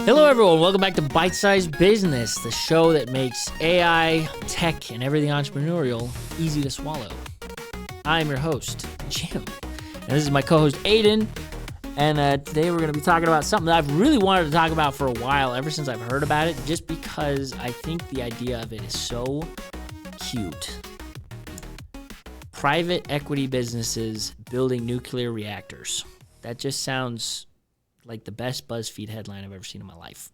Hello, everyone. Welcome back to Bite Size Business, the show that makes AI, tech, and everything entrepreneurial easy to swallow. I'm your host, Jim, and this is my co-host, Aiden. And today we're going to be talking about something that I've really wanted to talk about for a while, ever since I've heard about it, just because I think the idea of it is so cute. Private equity businesses building nuclear reactors. That just sounds like the best BuzzFeed headline I've ever seen in my life.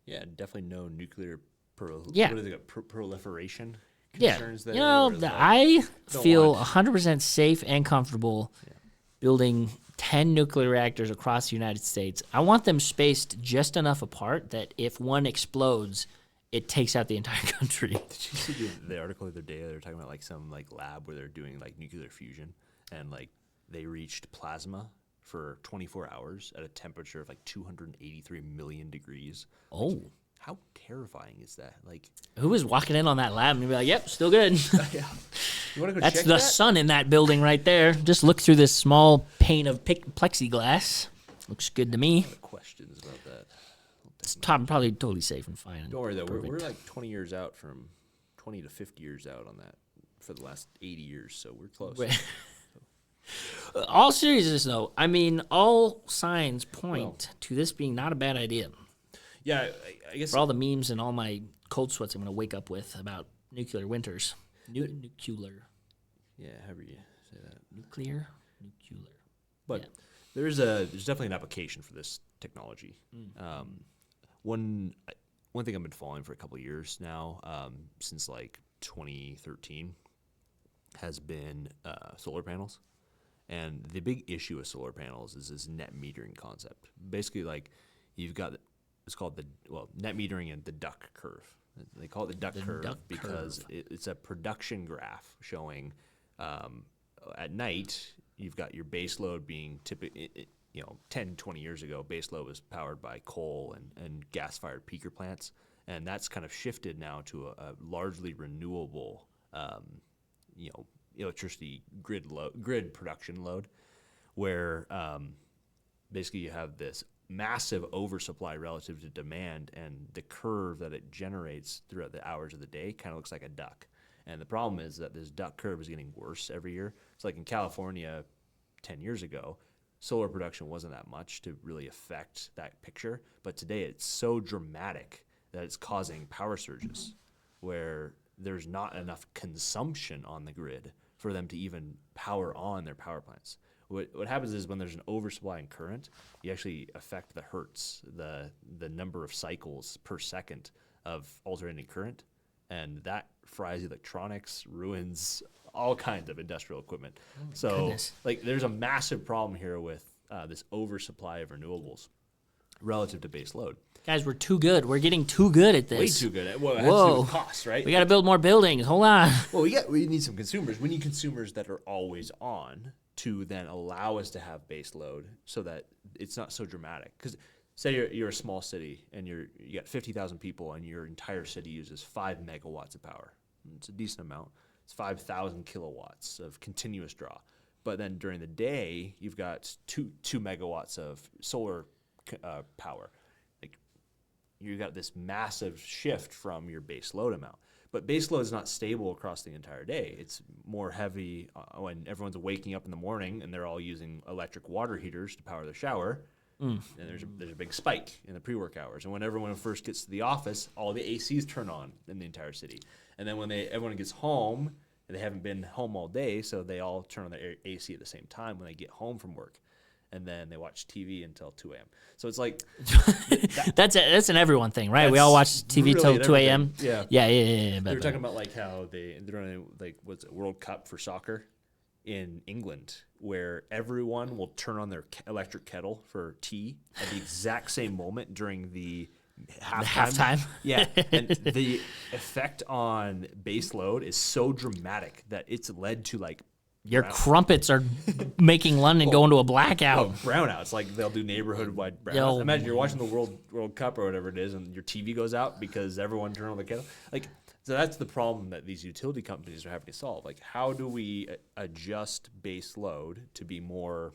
Yeah, definitely no nuclear proliferation concerns there. You know, I feel 100% safe and comfortable building 10 nuclear reactors across the United States. I want them spaced just enough apart that if one explodes, it takes out the entire country. Did you see the article the other day? They were talking about some lab where they're doing nuclear fusion, and they reached plasma for 24 hours at a temperature of 283 million degrees. Oh. How terrifying is that? Who was walking in on that lab and be like, yep, still good. Yeah. You want to go That's check the that? sun in that building right there. Just look through this small pane of plexiglass. Looks good to me. Questions about that. It's probably totally safe and fine. Don't worry, though. We're 20 years out from 20 to 50 years out on that for the last 80 years, so we're close. All seriousness, though, I mean, all signs point to this being not a bad idea. Yeah, I guess. For all the memes and all my cold sweats I'm going to wake up with about nuclear winters. Nuclear. Yeah, however you say that. Nuclear. But there's definitely an application for this technology. One thing I've been following for a couple of years now, since 2013, has been solar panels. And the big issue with solar panels is this net metering concept. Basically, you've got it's called net metering and the duck curve. They call it the duck curve because it's a production graph showing at night you've got your base load being typically 10, 20 years ago, base load was powered by coal and gas-fired peaker plants, and that's kind of shifted now to a largely renewable electricity grid production load, where basically you have this massive oversupply relative to demand, and the curve that it generates throughout the hours of the day kind of looks like a duck. And the problem is that this duck curve is getting worse every year. It's like in California 10 years ago, solar production wasn't that much to really affect that picture, but today it's so dramatic that it's causing power surges where there's not enough consumption on the grid for them to even power on their power plants. What happens is when there's an oversupply in current, you actually affect the hertz, the number of cycles per second of alternating current, and that fries electronics, ruins all kinds of industrial equipment. Goodness. There's a massive problem here with this oversupply of renewables relative to base load. Guys, we're too good. We're getting too good at this. Way too good. Well, it has to do with costs, right? We got to build more buildings. Hold on. Well, we need some consumers. We need consumers that are always on to then allow us to have base load so that it's not so dramatic. Because say you're a small city and you got 50,000 people and your entire city uses 5 megawatts of power. It's a decent amount. It's 5,000 kilowatts of continuous draw. But then during the day, you've got two megawatts of solar power. You got this massive shift from your base load amount. But base load is not stable across the entire day. It's more heavy when everyone's waking up in the morning and they're all using electric water heaters to power their shower. And there's a big spike in the pre-work hours. And when everyone first gets to the office, all the ACs turn on in the entire city. And then when everyone gets home, they haven't been home all day, so they all turn on their AC at the same time when they get home from work. And then they watch TV until 2 a.m. So it's like that's an everyone thing, right? We all watch TV really till 2 a.m. Yeah. Yeah. They were talking about how they're running what's it, World Cup for soccer in England, where everyone will turn on their electric kettle for tea at the exact same moment during the halftime. Yeah, and the effect on base load is so dramatic that it's led to your crumpets are making London go into a blackout. Brownouts, they'll do neighborhood-wide brownouts. Imagine you're watching the World Cup or whatever it is, and your TV goes out because everyone turned on the kettle. So that's the problem that these utility companies are having to solve. How do we adjust base load to be more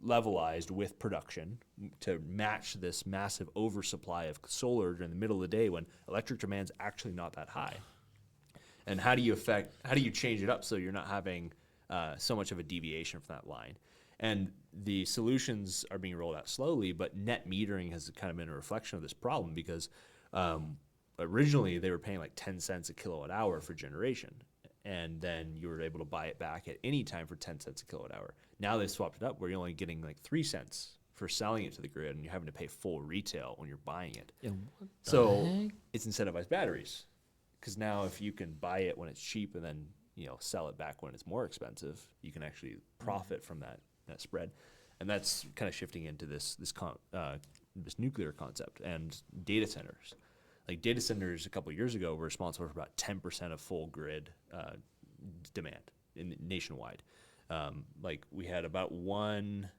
levelized with production to match this massive oversupply of solar during the middle of the day when electric demand's actually not that high. And how do you change it up so you're not having so much of a deviation from that line? And the solutions are being rolled out slowly, but net metering has kind of been a reflection of this problem because originally they were paying like 10 cents a kilowatt hour for generation. And then you were able to buy it back at any time for 10 cents a kilowatt hour. Now they've swapped it up where you're only getting like 3 cents for selling it to the grid, and you're having to pay full retail when you're buying it. Yeah, So it's incentivized batteries, because now if you can buy it when it's cheap and then sell it back when it's more expensive, you can actually profit from that spread. And that's kind of shifting into this nuclear concept and data centers. Like data centers a couple of years ago were responsible for about 10% of full grid demand nationwide. Like we had about one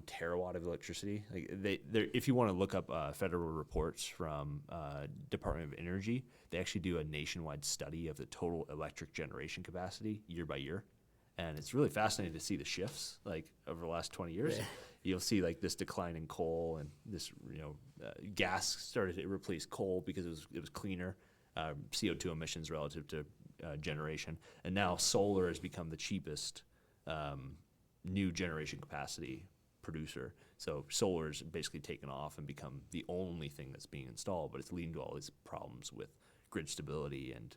terawatt of electricity. Like if you want to look up federal reports from Department of Energy, they actually do a nationwide study of the total electric generation capacity year by year, and it's really fascinating to see the shifts like over the last 20 years. Yeah. You'll see like this decline in coal, and this gas started to replace coal because it was cleaner, CO2 emissions relative to generation, and now solar has become the cheapest new generation capacity producer. So solar's basically taken off and become the only thing that's being installed, but it's leading to all these problems with grid stability and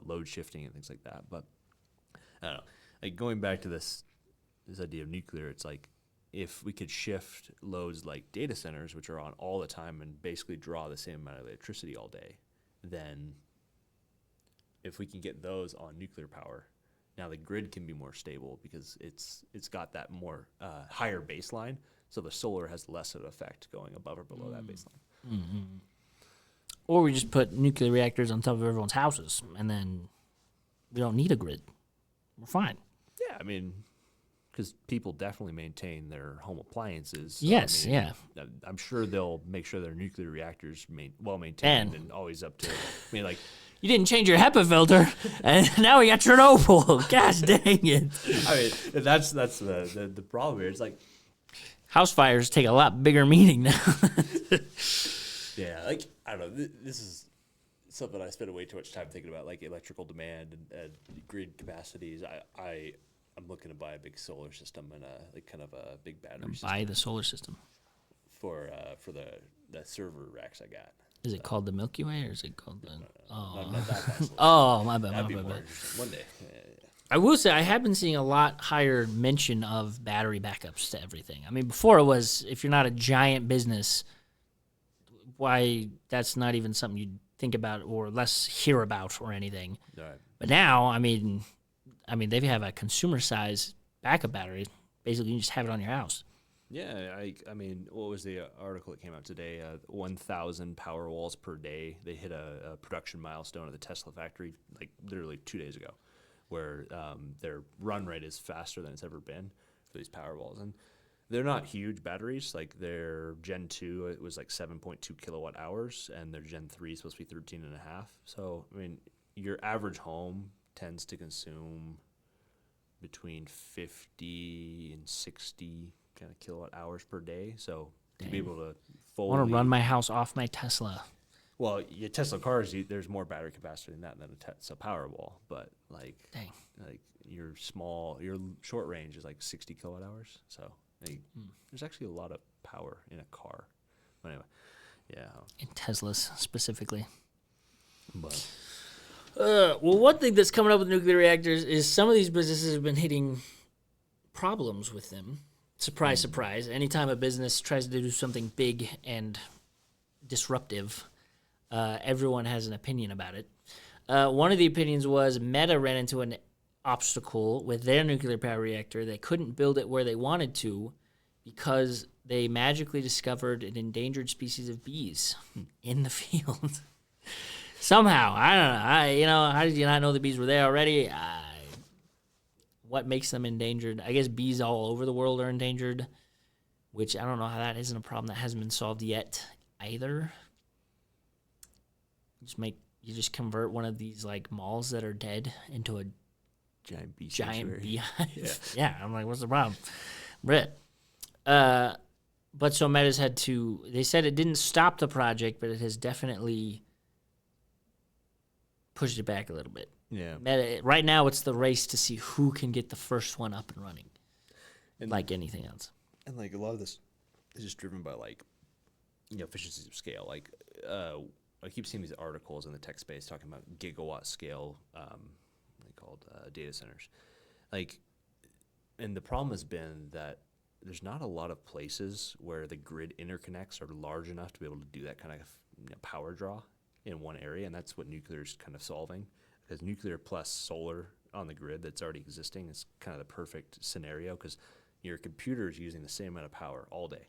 load shifting and things like that. But I don't know, like going back to this idea of nuclear, it's like if we could shift loads like data centers, which are on all the time and basically draw the same amount of electricity all day, then if we can get those on nuclear power, now the grid can be more stable because it's got that more higher baseline, so the solar has less of an effect going above or below that baseline. Mm-hmm. Or we just put nuclear reactors on top of everyone's houses, and then we don't need a grid. We're fine. Yeah, I mean, because people definitely maintain their home appliances. So yes, yeah. I'm sure they'll make sure their nuclear reactors well maintained and always up to. I mean, like. You didn't change your HEPA filter, and now we got Chernobyl. Gosh dang it! I mean, that's the problem here. It's like house fires take a lot bigger meaning now. Yeah, like I don't know. This is something I spend way too much time thinking about, like electrical demand and grid capacities. I'm looking to buy a big solar system and kind of a big battery system. Buy the solar system for the server racks I got. Is it called the Milky Way, or is it called the? Not that fast. Oh, my bad. That'd be more one day. I will say I have been seeing a lot higher mention of battery backups to everything. I mean, before it was if you're not a giant business, why that's not even something you'd think about or less hear about or anything. Right. But now, I mean, they have a consumer size backup battery. Basically, you just have it on your house. Yeah, I mean, what was the article that came out today? 1,000 power walls per day. They hit a production milestone at the Tesla factory like literally 2 days ago, where their run rate is faster than it's ever been for these power walls. And they're not huge batteries. Like their Gen 2, it was like 7.2 kilowatt hours, and their Gen 3 is supposed to be 13.5. So, I mean, your average home tends to consume between 50 and 60 kind of kilowatt hours per day. So to be able to fully... I want to run my house off my Tesla. Well, your Tesla cars, there's more battery capacity than that than a Tesla Powerwall. But like your short range is like 60 kilowatt hours. So there's actually a lot of power in a car. But anyway, yeah. In Teslas specifically. But well, one thing that's coming up with nuclear reactors is some of these businesses have been hitting problems with them. Surprise, surprise. Anytime a business tries to do something big and disruptive, everyone has an opinion about it. One of the opinions was Meta ran into an obstacle with their nuclear power reactor. They couldn't build it where they wanted to because they magically discovered an endangered species of bees in the field. Somehow, I don't know. How did you not know the bees were there already? What makes them endangered? I guess bees all over the world are endangered, which I don't know how that isn't a problem that hasn't been solved yet either. You just convert one of these like malls that are dead into a giant beehive. Yeah, I'm like, what's the problem? Brett. But so Meta's had to. They said it didn't stop the project, but it has definitely pushed it back a little bit. Yeah. Meta, right now, it's the race to see who can get the first one up and running, And like anything else. And like a lot of this is just driven by like, efficiencies of scale. Like, I keep seeing these articles in the tech space talking about gigawatt scale, data centers. Like, and the problem has been that there's not a lot of places where the grid interconnects are large enough to be able to do that kind of power draw in one area, and that's what nuclear is kind of solving. Because nuclear plus solar on the grid that's already existing is kind of the perfect scenario, because your computer is using the same amount of power all day.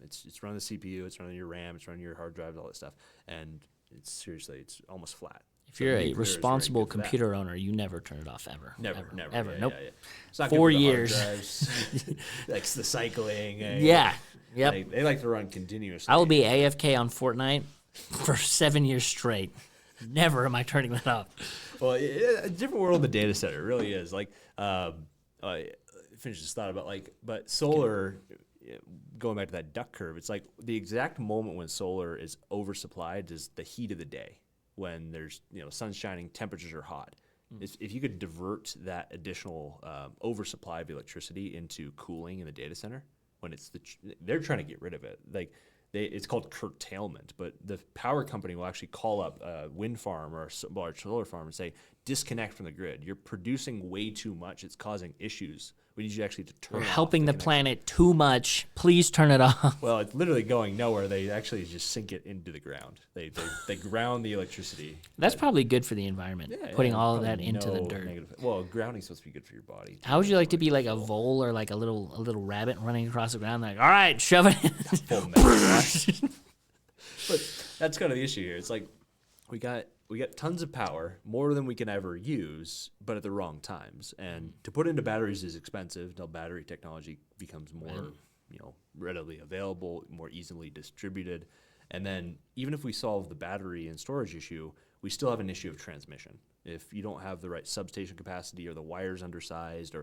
It's running the CPU, it's running your RAM, it's running your hard drives, all that stuff, and it's almost flat. If you're a responsible computer owner, you never turn it off ever. Never. Ever. Nope. Yeah. It's not 4 good for the hard years. drives. Like the cycling. Yeah. Yep. They like to run continuously. I will be AFK on Fortnite for 7 years straight. Never am I turning that off. Well, a different world of the data center. It really is. Like, I finished this thought about but solar, going back to that duck curve, it's like the exact moment when solar is oversupplied is the heat of the day, when there's, sun's shining, temperatures are hot. If you could divert that additional oversupply of electricity into cooling in the data center, when they're trying to get rid of it. Like, it's called curtailment, but the power company will actually call up a wind farm or a large solar farm and say, disconnect from the grid. You're producing way too much. It's causing issues. We need you actually to turn We're off helping the connection. planet too much. Please turn it off. Well, it's literally going nowhere. They actually just sink it into the ground. They ground the electricity. That's probably good for the environment, putting all of that into the dirt. Well, grounding's supposed to be good for your body. How would you like to be like a vole or like a little rabbit running across the ground? Like, all right, shove it in. Full metal. But that's kind of the issue here. It's like we got tons of power, more than we can ever use, but at the wrong times. And to put into batteries is expensive until battery technology becomes more, readily available, more easily distributed. And then even if we solve the battery and storage issue, we still have an issue of transmission. If you don't have the right substation capacity, or the wire's undersized,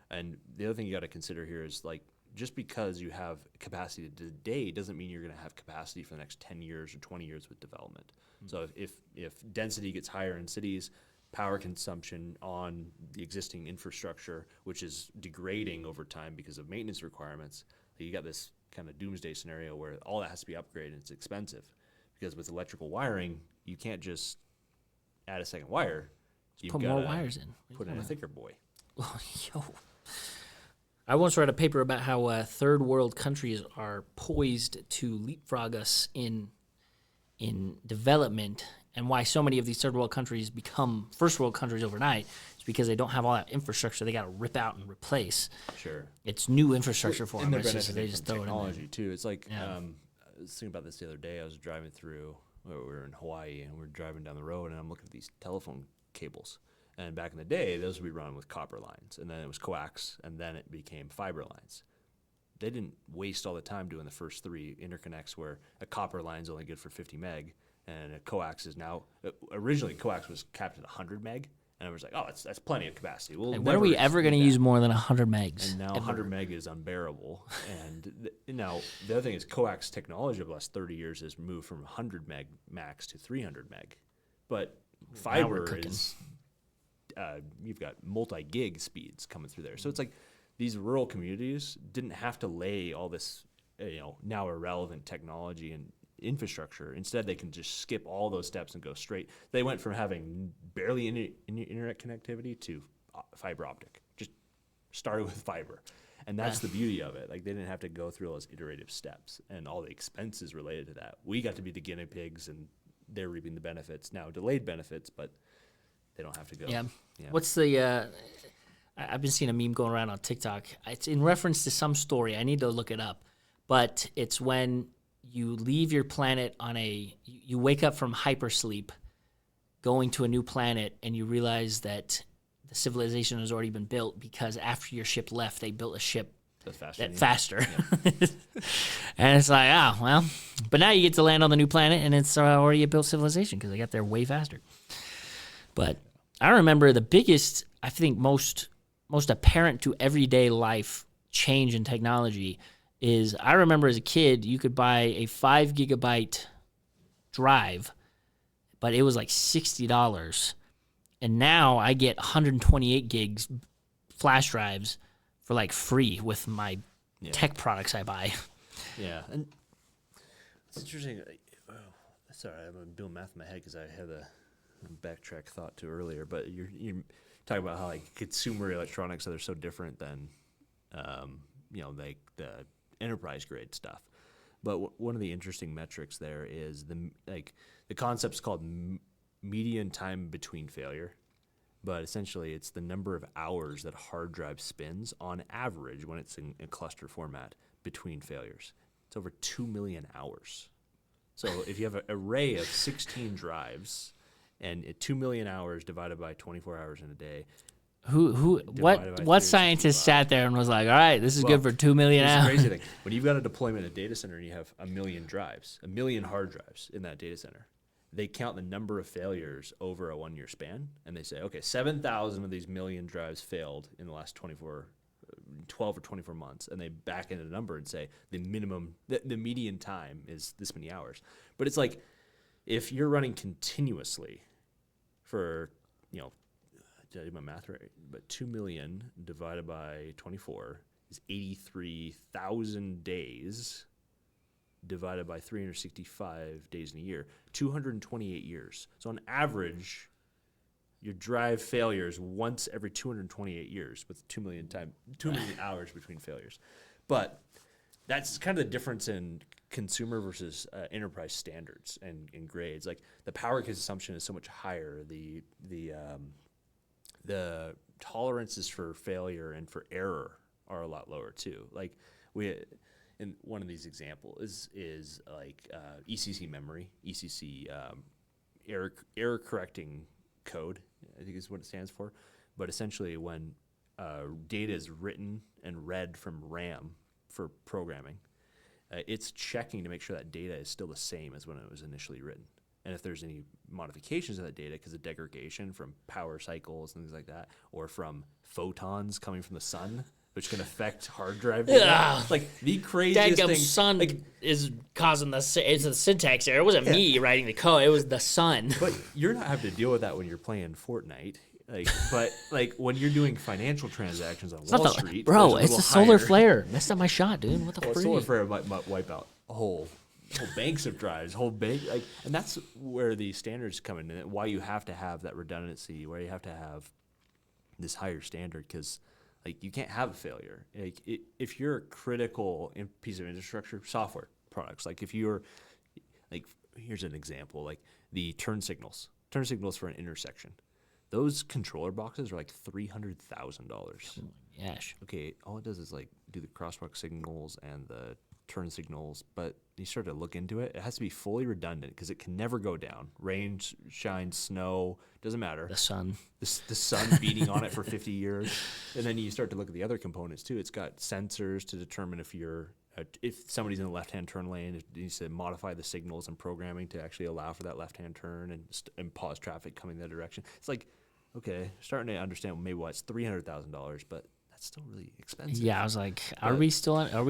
and the other thing you got to consider here is, like, just because you have capacity today doesn't mean you're going to have capacity for the next 10 years or 20 years with development. So if density gets higher in cities, power consumption on the existing infrastructure, which is degrading over time because of maintenance requirements, you got this kind of doomsday scenario where all that has to be upgraded. It's expensive, because with electrical wiring, you can't just add a second wire. You've Put more wires in. Put in a thicker boy. Yo. I once read a paper about how third world countries are poised to leapfrog us in development, and why so many of these third world countries become first world countries overnight is because they don't have all that infrastructure they got to rip out and replace. Sure. It's new infrastructure for them. And It's they're just, they benefiting just from throw it in technology there. too. It's like Yeah. I was thinking about this the other day. I was driving through. We were in Hawaii, and we're driving down the road, and I'm looking at these telephone cables. And back in the day, those would be run with copper lines, and then it was coax, and then it became fiber lines. They didn't waste all the time doing the first three interconnects, where a copper line's only good for 50 meg, and a coax is now. Originally, coax was capped at 100 meg, and I was like, oh, that's plenty of capacity. We'll Like, when are we ever going to use more than 100 megs? And now 100 meg is unbearable. And now the other thing is, coax technology over the last 30 years has moved from 100 meg max to 300 meg. But fiber is, you've got multi-gig speeds coming through there. So it's like these rural communities didn't have to lay all this, now irrelevant technology and infrastructure. Instead, they can just skip all those steps and go straight. They went from having barely any internet connectivity to fiber optic. Just started with fiber. And that's the beauty of it. Like, they didn't have to go through all those iterative steps and all the expenses related to that. We got to be the guinea pigs, and they're reaping the benefits. Now, delayed benefits, but they don't have to go. Yeah. What's the I've been seeing a meme going around on TikTok. It's in reference to some story. I need to look it up. But it's when you leave your planet you wake up from hypersleep, going to a new planet, and you realize that the civilization has already been built, because after your ship left, they built a ship That's faster. And it's like, well, but now you get to land on the new planet, and it's already a built civilization because they got there way faster. But I remember the biggest, I think most apparent to everyday life change in technology is I remember as a kid, you could buy a 5 gigabyte drive, but it was like $60. And now I get 128 gigs flash drives for like free with my tech products I buy. Yeah, and it's interesting. Sorry, I'm doing math in my head because I had a backtrack thought to earlier. But you're talking about how like consumer electronics are so different than like the enterprise grade stuff. But one of the interesting metrics there is the concept's called median time between failure. But essentially, it's the number of hours that a hard drive spins on average when it's in a cluster format between failures. It's over 2 million hours. So if you have an array of 16 drives and 2 million hours divided by 24 hours in a day. What scientist sat there and was like, all right, this is good for 2 million hours? It's a crazy thing. When you've got a deployment in a data center and you have 1 million drives, 1 million hard drives in that data center, they count the number of failures over a 1 year span, and they say, okay, 7,000 of these million drives failed in the last 12 or 24 months, and they back into the number and say the median time is this many hours. But it's like, if you're running continuously for, did I do my math right? But 2 million divided by 24 is 83,000 days divided by 365 days in a year, 228 years. So on average, your drive failures once every 228 years with 2 million hours between failures. But that's kind of the difference in consumer versus enterprise standards and grades. Like the power consumption is so much higher. The tolerances for failure and for error are a lot lower too. Like in one of these examples is like ECC memory, ECC error correcting code, I think is what it stands for. But essentially when data is written and read from RAM for programming, it's checking to make sure that data is still the same as when it was initially written. And if there's any modifications of that data because of degradation from power cycles and things like that, or from photons coming from the sun, which can affect hard drive data. Yeah. Like the craziest thing. Sun is causing it's a syntax error. It wasn't me writing the code. It was the sun. But you're not having to deal with that when you're playing Fortnite. But when you're doing financial transactions on Wall Street, bro, it's a solar flare. Messed up my shot, dude. What the freak? Solar flare might wipe out whole banks of drives, and that's where the standards come in, and why you have to have that redundancy, where you have to have this higher standard, because you can't have a failure. If you're a critical piece of infrastructure, software products, if you're here's an example, the turn signals for an intersection. Those controller boxes are like $300,000. Oh my gosh. Okay, all it does is do the crosswalk signals and the turn signals, but you start to look into it, it has to be fully redundant because it can never go down. Rain, shine, snow, doesn't matter. The sun. The sun beating on it for 50 years. And then you start to look at the other components too. It's got sensors to determine if somebody's in the left-hand turn lane, it needs to modify the signals and programming to actually allow for that left-hand turn and pause traffic coming that direction. It's okay, starting to understand maybe why it's $300,000, but that's still really expensive. Yeah, I was like, are we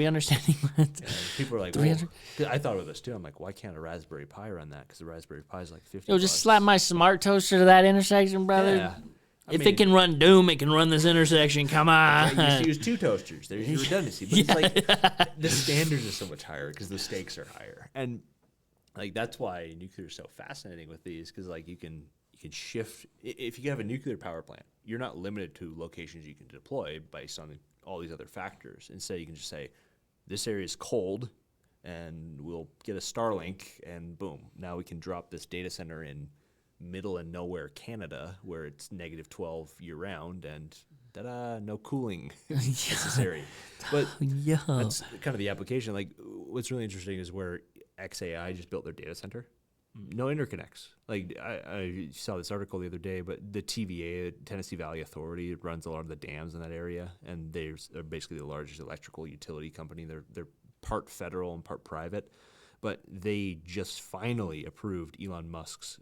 understanding that? Yeah, people are like, 300? I thought of this too. I'm like, why can't a Raspberry Pi run that? Because the Raspberry Pi is like $50. Yo, just slap my smart toaster to that intersection, brother. Yeah. If it can run Doom, it can run this intersection. Come on. You used to use 2 toasters. There's your redundancy. But it's the standards are so much higher because the stakes are higher. And that's why nuclear is so fascinating with these, because you can shift. If you have a nuclear power plant, you're not limited to locations you can deploy based on all these other factors. Instead, you can just say, this area is cold, and we'll get a Starlink, and boom, now we can drop this data center in middle and nowhere Canada, where it's -12 year round, and no cooling necessary. But that's kind of the application. What's really interesting is where xAI just built their data center. No interconnects. I saw this article the other day, but the TVA, Tennessee Valley Authority, runs a lot of the dams in that area, and they're basically the largest electrical utility company. They're part federal and part private, but they just finally approved Elon Musk's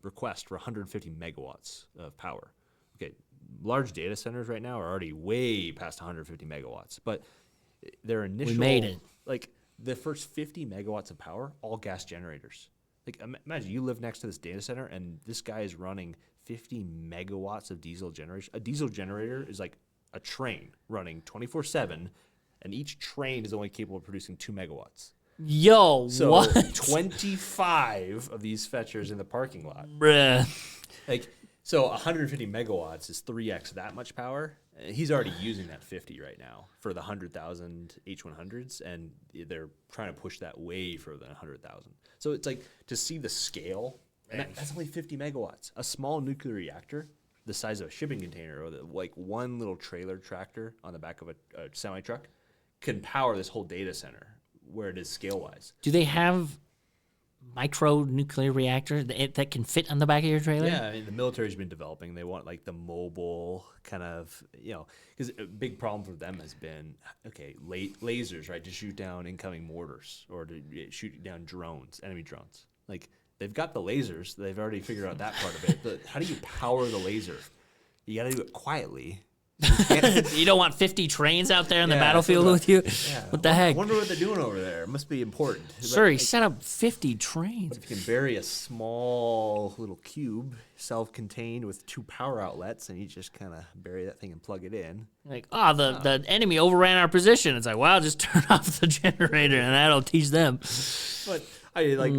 request for 150 megawatts of power. Okay, large data centers right now are already way past 150 megawatts, but their initial, made it. like the first 50 megawatts of power, all gas generators. Like imagine you live next to this data center and this guy is running 50 megawatts of diesel generation. A diesel generator is like a train running 24/7, and each train is only capable of producing 2 megawatts. Yo, So what? 25 of these fetchers in the parking lot. Bruh. Like, so 150 megawatts is 3x that much power. He's already using that 50 right now for the 100,000 H100s, and they're trying to push that way further than 100,000. So it's like to see the scale, and that's only 50 megawatts. A small nuclear reactor, the size of a shipping container, or like one little trailer tractor on the back of a semi truck, can power this whole data center where it is scale wise. Do they have micro nuclear reactor that can fit on the back of your trailer? Yeah, I mean, the military's been developing. They want like the mobile kind of, because a big problem for them has been, okay, lasers, right, to shoot down incoming mortars or to shoot down drones, enemy drones. Like, they've got the lasers. They've already figured out that part of it. But how do you power the laser? You got to do it quietly. You don't want 50 trains out there in the Yeah, battlefield so with you? Yeah. What the heck? I wonder what they're doing over there. It must be important. Sir, he But, set up 50 trains. if you can bury a small little cube, self-contained with 2 power outlets, and you just kind of bury that thing and plug it in. Like, the enemy overran our position. It's like, well, just turn off the generator and that'll teach them. But I like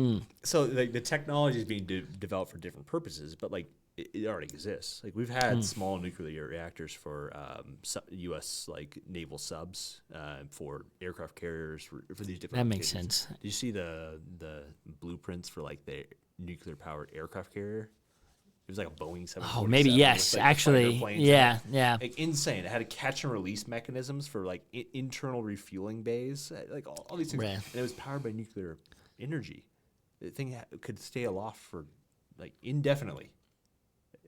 so like the technology is being developed for different purposes, but like it already exists. Like we've had small nuclear reactors for U.S. like naval subs, for aircraft carriers, for these different. That makes applications. sense. Did you see the blueprints for like the nuclear powered aircraft carrier? It was like a Boeing 747. Oh, maybe yes. with, like, the Actually, fighter planes yeah, yeah. like insane. It had a catch and release mechanisms for like internal refueling bays, like all these things, Right. and it was powered by nuclear energy. The thing could stay aloft for like indefinitely.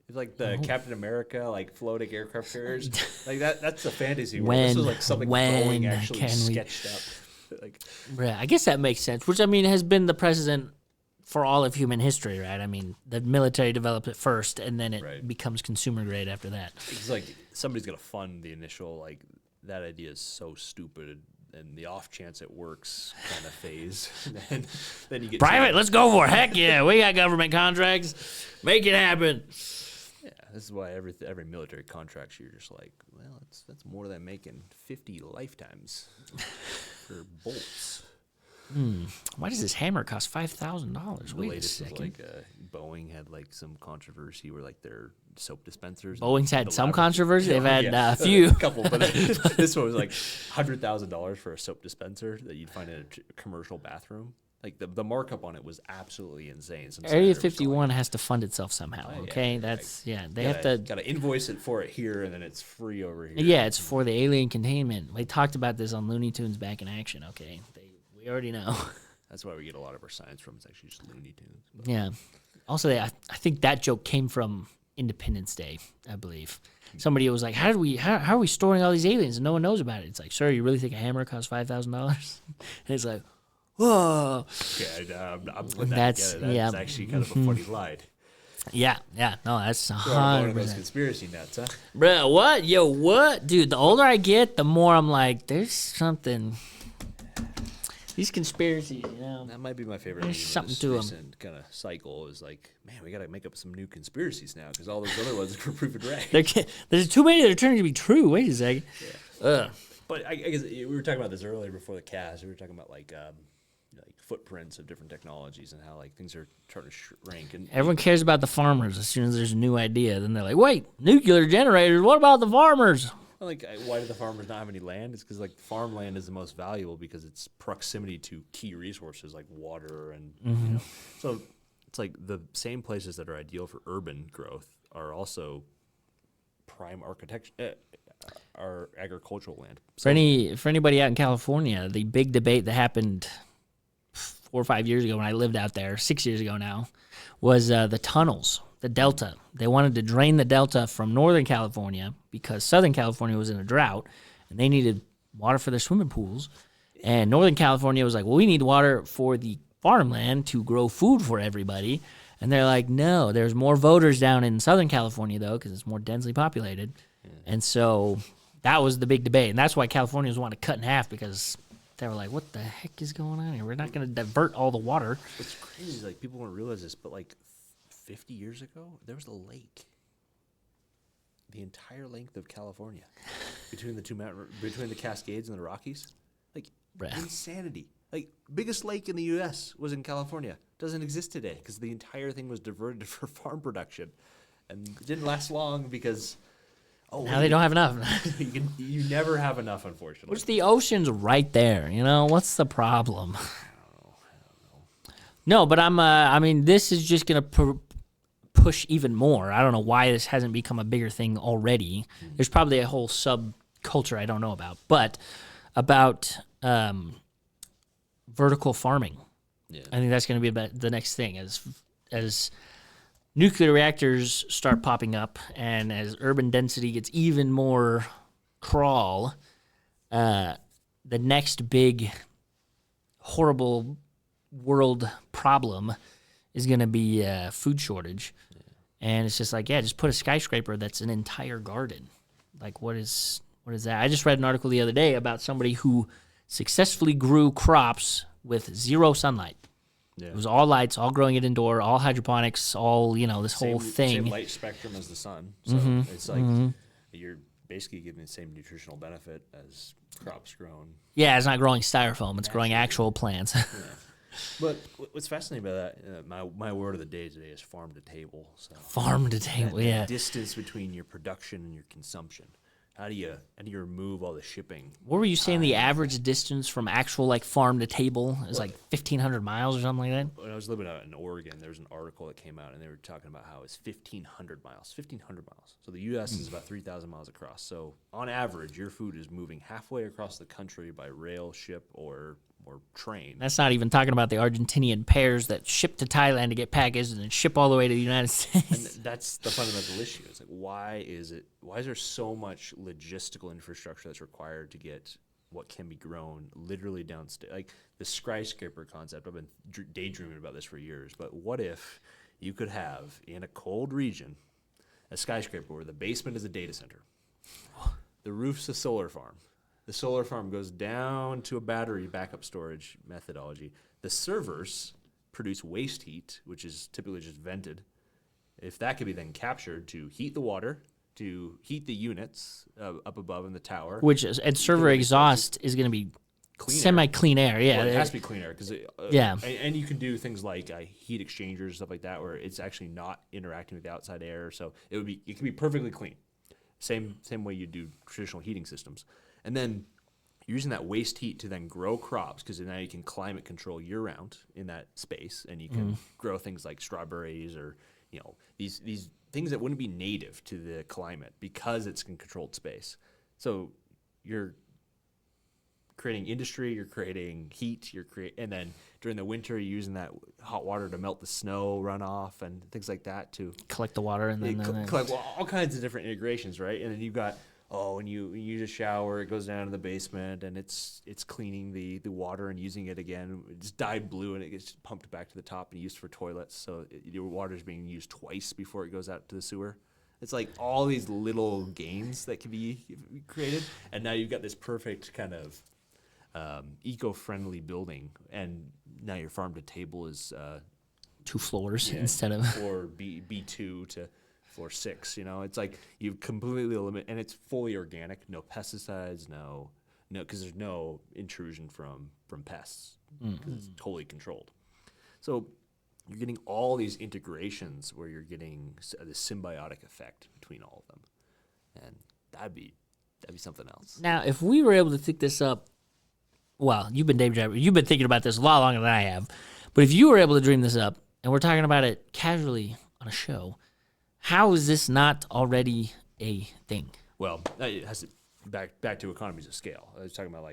It's like the Captain America like floating aircraft carriers, like that's a fantasy world. This was like something when Boeing actually can we- sketched up. Like Yeah, I guess that makes sense. Which, I mean, has been the precedent for all of human history, right? I mean, the military developed it first, and then it Right. becomes consumer grade after that. it's like somebody's gonna fund the initial like that idea is so stupid. And the off chance it works kind of phase, and then you get Private, let's go for it. Heck yeah, we got government contracts. Make it happen. Yeah, this is why every military contract you're just like, well, that's more than making 50 lifetimes for bolts. Why does this hammer cost $5,000? The Wait a latest is second. like Boeing had like some controversy where like their soap dispensers. Boeing's had the some laboratory- controversy. They've had Yeah, a few. a couple, but this one was like $100,000 for a soap dispenser that you'd find in a commercial bathroom. Like the markup on it was absolutely insane. Some Area senator was 51 has to fund itself somehow. yeah, Okay, yeah, that's yeah. They Like, have to. gotta invoice it for it here, and then it's free over here. Yeah, it's for the alien containment. We talked about this on Looney Tunes Back in Action. Okay, we already know. That's why we get a lot of our science from. It's actually just Looney Tunes. But Yeah. Also, I think that joke came from Independence Day, I believe. Somebody was like, "How are we storing all these aliens and no one knows about it?" It's like, "Sir, you really think a hammer costs $5,000?" And it's like, "Whoa." okay, I'm putting that That's- together. That's yeah. actually kind of a funny line. Yeah, no, that's You're one of those 100%. conspiracy nuts, huh? Bruh, what? Yo, what? Dude, the older I get, the more I'm like, there's something. These conspiracies, you know. That might be my favorite. There's meme of something this to 'em. recent kind of cycle is like, man, we got to make up some new conspiracies now because all those other ones were proven right. There's too many that are turning to be true. Wait a second. Ugh. But I guess we were talking about this earlier before the cast. We were talking about like footprints of different technologies and how like things are starting to shrink. And Everyone cares about the farmers as soon as there's a new idea. Then they're like, wait, nuclear generators, what about the farmers? like, why do the farmers not have any land? It's because like farmland is the most valuable because it's proximity to key resources like water and you know. So it's like the same places that are ideal for urban growth are also prime architecture, are agricultural land. For anybody out in California, the big debate that happened 4 or 5 years ago when I lived out there, 6 years ago now, was the tunnels, the Delta. They wanted to drain the Delta from Northern California because Southern California was in a drought and they needed water for their swimming pools. And Northern California was like, well, we need water for the farmland to grow food for everybody. And they're like, no, there's more voters down in Southern California, though, because it's more densely populated. And so that was the big debate. And that's why Californians wanted to cut in half, because they were like, what the heck is going on here? We're not going to divert all the water. What's crazy is, like, people won't realize this, but, like, 50 years ago, there was a lake. The entire length of California, between the Cascades and the Rockies. Like, insanity. Like, biggest lake in the U.S. was in California. Doesn't exist today because the entire thing was diverted for farm production, and it didn't last long because now they don't have enough. you never have enough, unfortunately. Which the ocean's right there. You know, what's the problem? I don't know. No, but I mean, this is just gonna push even more. I don't know why this hasn't become a bigger thing already. There's probably a whole subculture I don't know about, but about vertical farming. Yeah. I think that's going to be about the next thing as nuclear reactors start popping up and as urban density gets even more crawl. The next big horrible world problem is going to be food shortage. Yeah. And it's just like, just put a skyscraper that's an entire garden. Like, what is that? I just read an article the other day about somebody who successfully grew crops with zero sunlight. Yeah. It was all lights, all growing it indoor, all hydroponics, all, this whole thing. Same light spectrum as the sun. So it's like you're basically getting the same nutritional benefit as crops grown. Yeah, it's not growing styrofoam. It's growing actual plants. Yeah. But what's fascinating about that, my word of the day today is farm to table. So farm to table, that distance between your production and your consumption. How do you remove all the shipping? What were you saying? The average distance from actual farm to table is like 1,500 miles or something like that? When I was living out in Oregon, there was an article that came out, and they were talking about how it's 1,500 miles. 1,500 miles. So the U.S. is about 3,000 miles across. So on average, your food is moving halfway across the country by rail, ship, or train. That's not even talking about the Argentinian pears that ship to Thailand to get packaged and then ship all the way to the United States. And that's the fundamental issue. It's like, why is there so much logistical infrastructure that's required to get what can be grown literally downstairs? Like the skyscraper concept, I've been daydreaming about this for years, but what if you could have, in a cold region, a skyscraper where the basement is a data center, the roof's a solar farm, the solar farm goes down to a battery backup storage methodology. The servers produce waste heat, which is typically just vented. If that could be then captured to heat the water, to heat the units up above in the tower. And server exhaust is going to be semi-clean air. Yeah, well, it has to be clean air. And you can do things like heat exchangers, stuff like that, where it's actually not interacting with the outside air. So it can be perfectly clean. Same way you do traditional heating systems. And then using that waste heat to then grow crops, because now you can climate control year-round in that space, and you can grow things like strawberries or these things that wouldn't be native to the climate because it's in controlled space. So you're creating industry, you're creating heat, and then during the winter you're using that hot water to melt the snow runoff and things like that to collect the water and then collect all kinds of different integrations, right? And then you've got when you use a shower, it goes down to the basement, and it's cleaning the water and using it again. It's dyed blue, and it gets pumped back to the top and used for toilets. So your water is being used twice before it goes out to the sewer. It's like all these little gains that can be created, and now you've got this perfect kind of eco-friendly building, and now your farm to table is 2 floors instead of or B2 to floor 6. It's like you've completely eliminated, and it's fully organic, no pesticides, no, because there's no intrusion from pests, because it's totally controlled. So you're getting all these integrations where you're getting the symbiotic effect between all of them, and that'd be something else. Now, if we were able to think this up, well, you've been thinking about this a lot longer than I have, but if you were able to dream this up, and we're talking about it casually on a show, how is this not already a thing? Well, it has to back to economies of scale. I was talking about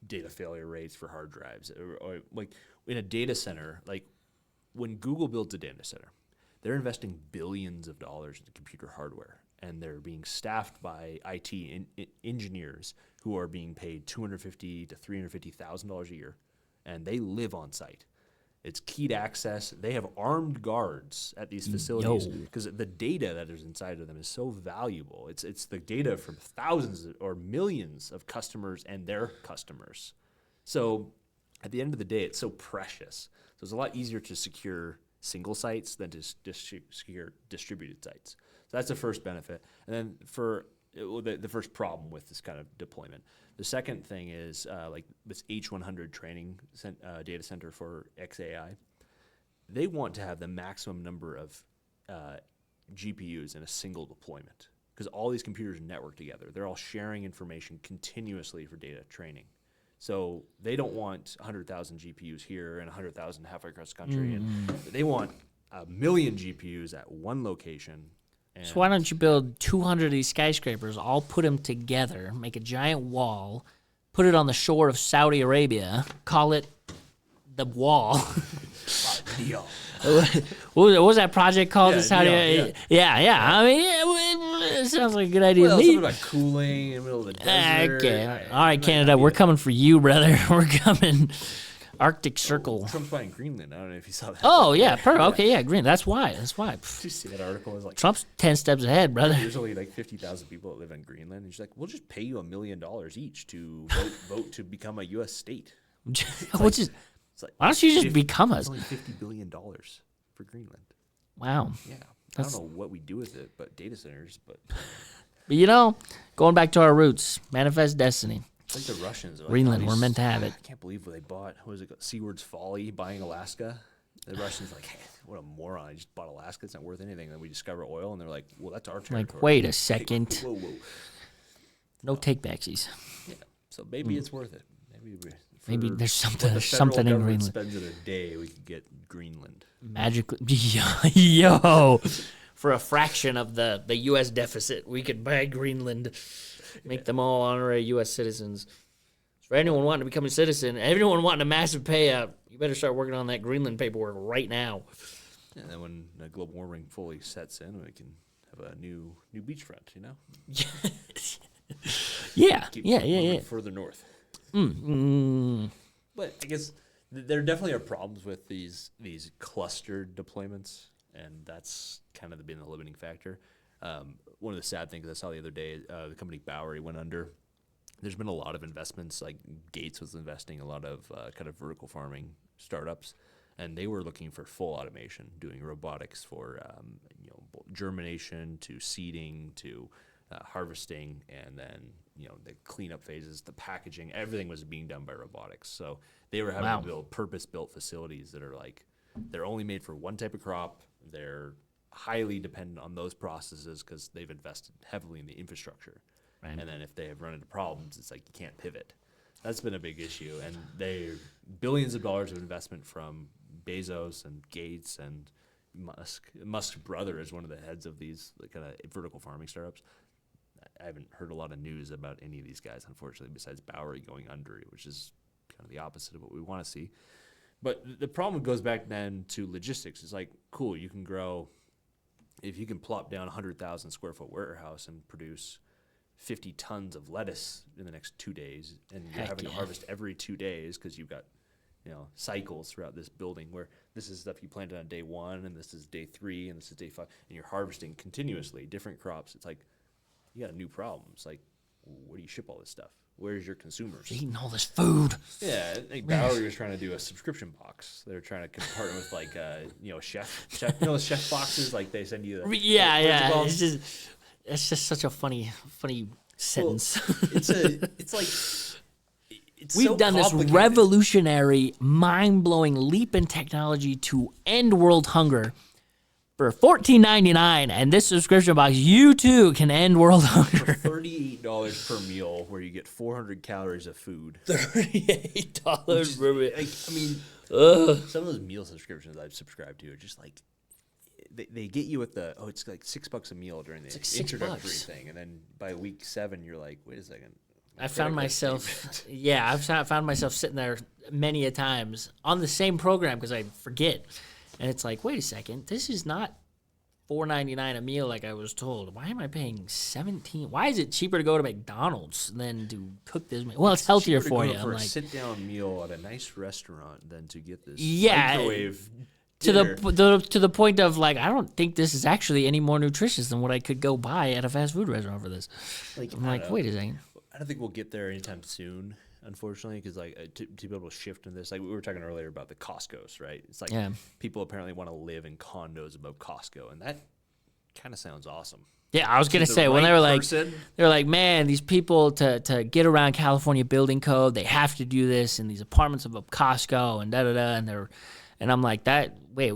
data failure rates for hard drives, or like in a data center. Like when Google builds a data center, they're investing billions of dollars into computer hardware, and they're being staffed by IT engineers who are being paid $250,000 to $350,000 a year, and they live on site. It's keyed access. They have armed guards at these facilities because the data that is inside of them is so valuable. It's the data from thousands or millions of customers and their customers. So at the end of the day, it's so precious. So it's a lot easier to secure single sites than to secure distributed sites. So that's the first benefit. And then for the first problem with this kind of deployment. The second thing is like this H100 training data center for xAI. They want to have the maximum number of GPUs in a single deployment because all these computers network together. They're all sharing information continuously for data training. So they don't want 100,000 GPUs here and 100,000 halfway across the country. And they want 1 million GPUs at one location. So why don't you build 200 of these skyscrapers, all put them together, make a giant wall, put it on the shore of Saudi Arabia, call it the wall. What was that project called? Yeah. I mean, it sounds like a good idea to me. Something about cooling in the middle of the desert. Okay. All right, Canada, we're coming for you, brother. We're coming. Arctic Circle. Trump's buying Greenland. I don't know if you saw that. Oh, yeah. Perfect. Okay, yeah, Greenland. That's why. Did you see that article? It was like Trump's 10 steps ahead, brother. There's only like 50,000 people that live in Greenland. And she's like, we'll just pay you $1 million each to vote to become a U.S. state. Why don't you just become us? It's only $50 billion for Greenland. Wow. Yeah. I don't know what we do with it, but data centers. But you know, going back to our roots, manifest destiny. It's like the Russians. Greenland, we're meant to have it. I can't believe what they bought. What was it? Seaward's Folly buying Alaska. The Russians like, hey, what a moron! I just bought Alaska. It's not worth anything. Then we discover oil, and they're like, well, that's our territory. Like, wait a second. Whoa. No take-backsies. Yeah. So maybe it's worth it. Maybe there's something the federal in government Greenland. Spends it a day, we could get Greenland. Magically, yo, for a fraction of the U.S. deficit, we could buy Greenland, make them all honorary U.S. citizens. For anyone wanting to become a citizen, everyone wanting a massive payout, you better start working on that Greenland paperwork right now. And then when global warming fully sets in, we can have a new beachfront, you know? Yeah. Further north. Mm. But I guess there definitely are problems with these clustered deployments, and that's kind of been the limiting factor. One of the sad things I saw the other day, the company Bowery went under. There's been a lot of investments, like Gates was investing a lot of kind of vertical farming startups, and they were looking for full automation, doing robotics for germination to seeding to harvesting, and then the cleanup phases, the packaging, everything was being done by robotics. So they were having to build purpose-built facilities that are like they're only made for one type of crop. They're highly dependent on those processes because they've invested heavily in the infrastructure. Right. And then if they have run into problems, it's like you can't pivot. That's been a big issue, and they billions of dollars of investment from Bezos and Gates and Musk. Musk's brother is one of the heads of these kind of vertical farming startups. I haven't heard a lot of news about any of these guys, unfortunately, besides Bowery going under, which is kind of the opposite of what we want to see. But the problem goes back then to logistics. It's like, cool, you can grow, if you can plop down a 100,000 square foot warehouse and produce 50 tons of lettuce in the next 2 days, and you're having to harvest every 2 days because you've got cycles throughout this building where this is stuff you planted on day 1, and this is day 3, and this is day 5, and you're harvesting continuously different crops. It's like, you got a new problem. It's like, where do you ship all this stuff? Where's your consumers? Eating all this food. Yeah, I think Bowery was trying to do a subscription box. They're trying to partner with chef, chef boxes, like they send you. It's just such a funny sentence. Well, we've done this revolutionary, mind-blowing leap in technology to end world hunger. For $14.99 and this subscription box, you too can end world hunger. For $38 per meal, where you get 400 calories of food. $38 per meal. Some of those meal subscriptions I've subscribed to are just like, they get you with it's like $6 a meal during the introductory thing, and then by week 7 you're like, wait a second. I've found myself sitting there many a times on the same program because I forget. And it's like, wait a second, this is not $4.99 a meal, like I was told. Why am I paying 17? Why is it cheaper to go to McDonald's than to cook this meal? Well, it's healthier cheaper to for go you. for I'm a like, sit-down meal at a nice restaurant than to get this Yeah, microwave to dinner. to the point of like, I don't think this is actually any more nutritious than what I could go buy at a fast food restaurant for this. Like, I'm I like, don't know. wait a second. I don't think we'll get there anytime soon, unfortunately, because like to be able to shift in this, like we were talking earlier about the Costco's, right? It's like Yeah. people apparently want to live in condos above Costco, and that kind of sounds awesome. Yeah, I was gonna the say when right they were like, person. man, these people to get around California building code, they have to do this in these apartments above Costco and da da da, and I'm like that. Wait,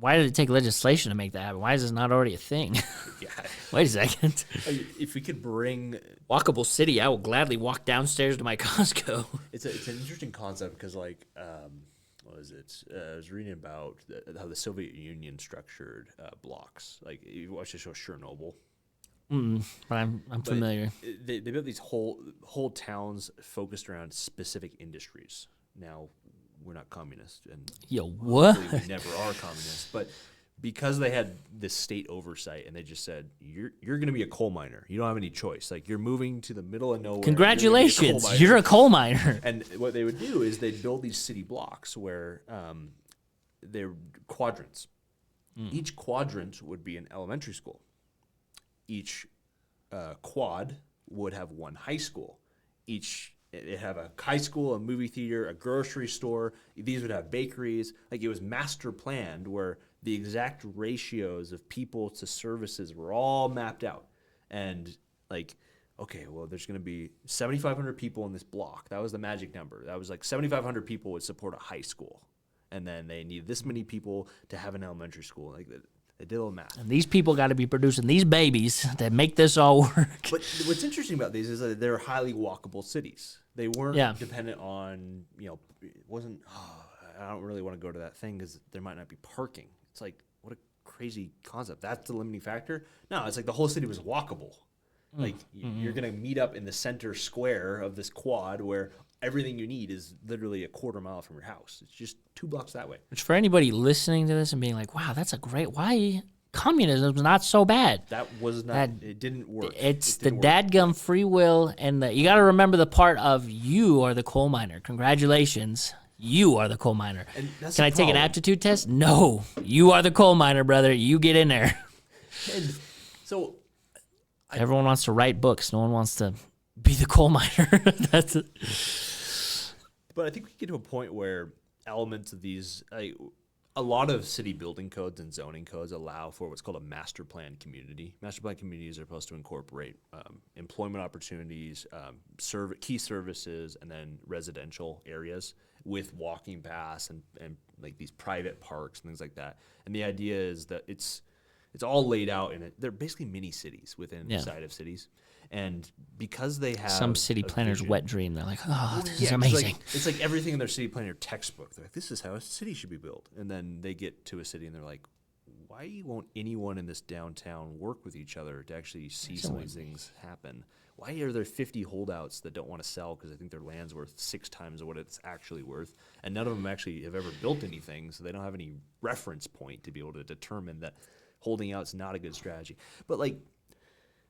why did it take legislation to make that happen? Why is this not already a thing? Yeah, Wait a second. Like, if we could bring, Walkable city, I will gladly walk downstairs to my Costco. it's an interesting concept because like what was it? I was reading about how the Soviet Union structured blocks. Like you watch the show Chernobyl. But I'm familiar. They built these whole towns focused around specific industries. Now, we're not communist, and Yo, what? hopefully we never are communist. But because they had this state oversight, and they just said, "You're going to be a coal miner. You don't have any choice. Like you're moving to the middle of nowhere. Congratulations, you're a coal miner. And what they would do is they'd build these city blocks where they're quadrants. Each quadrant would be an elementary school. Each quad would have one high school. It have a high school, a movie theater, a grocery store. These would have bakeries. Like it was master planned where the exact ratios of people to services were all mapped out. And like, okay, well, there's going to be 7,500 people in this block. That was the magic number. That was like 7,500 people would support a high school. And then they need this many people to have an elementary school. Like they did a little math. And these people got to be producing these babies that make this all work. But what's interesting about these is that they're highly walkable cities. They weren't Yeah. dependent on, it wasn't, I don't really want to go to that thing because there might not be parking. It's like, what a crazy concept. That's the limiting factor. No, it's like the whole city was walkable. Like you're going to meet up in the center square of this quad where everything you need is literally a quarter mile from your house. It's just 2 blocks that way. Which for anybody listening to this and being like, wow, that's a great, why communism's not so bad. That was not, it didn't work. It's It the didn't work. dadgum free will, and you got to remember the part of you are the coal miner. Congratulations, you are the coal miner. And that's Can the I take an problem. aptitude test? No, you are the coal miner, brother. You get in there. And so Everyone wants to write books. No one wants to be the coal miner. That's it. But I think we get to a point where elements of these, a lot of city building codes and zoning codes allow for what's called a master plan community. Master plan communities are supposed to incorporate employment opportunities, key services, and then residential areas with walking paths and like these private parks and things like that. And the idea is that it's all laid out in it. They're basically mini cities within inside of cities. And because they have Some city a planner's vision- wet dream. They're like, oh, this is it's amazing. it's like everything in their city planner textbook. They're like, this is how a city should be built. And then they get to a city and they're like, why won't anyone in this downtown work with each other to actually see some of these things happen? Why are there 50 holdouts that don't want to sell because they think their land's worth 6 times what it's actually worth? And none of them actually have ever built anything, so they don't have any reference point to be able to determine that holding out's not a good strategy. But like,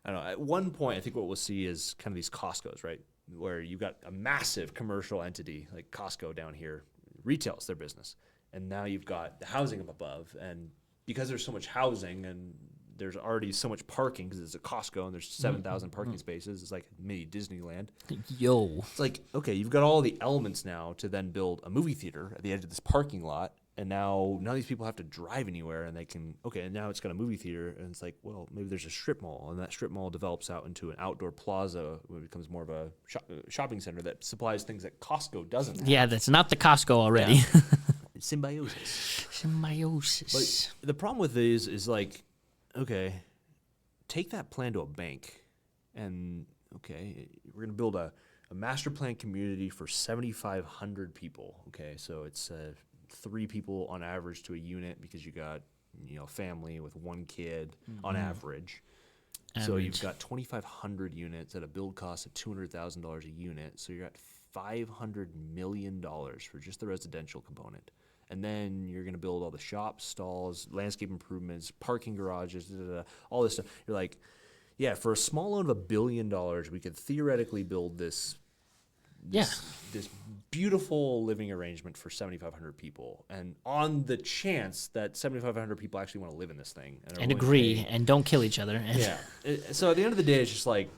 I don't know, at one point, I think what we'll see is kind of these Costco's, right? Where you've got a massive commercial entity like Costco down here, retails their business. And now you've got the housing up above. And because there's so much housing and there's already so much parking because it's a Costco and there's 7,000 parking spaces, it's like mini Disneyland. Yo. It's like, okay, you've got all the elements now to then build a movie theater at the edge of this parking lot. And now these people have to drive anywhere and they can, okay, and now it's got a movie theater and it's like, well, maybe there's a strip mall and that strip mall develops out into an outdoor plaza where it becomes more of a shopping center that supplies things that Costco doesn't have. Yeah, that's not the Costco already. Yeah. Symbiosis. Symbiosis. But the problem with these is like, okay, take that plan to a bank and, okay, we're going to build a master plan community for 7,500 people. Okay, so it's 3 people on average to a unit because you got, a family with 1 kid on average. So you've got 2,500 units at a build cost of $200,000 a unit. So you're at $500 million for just the residential component. and then you're going to build all the shops, stalls, landscape improvements, parking garages, all this stuff. You're like, yeah, for a small loan of $1 billion, we could theoretically build this beautiful living arrangement for 7,500 people, and on the chance that 7,500 people actually want to live in this thing and agree and don't kill each other. So at the end of the day, it's just like,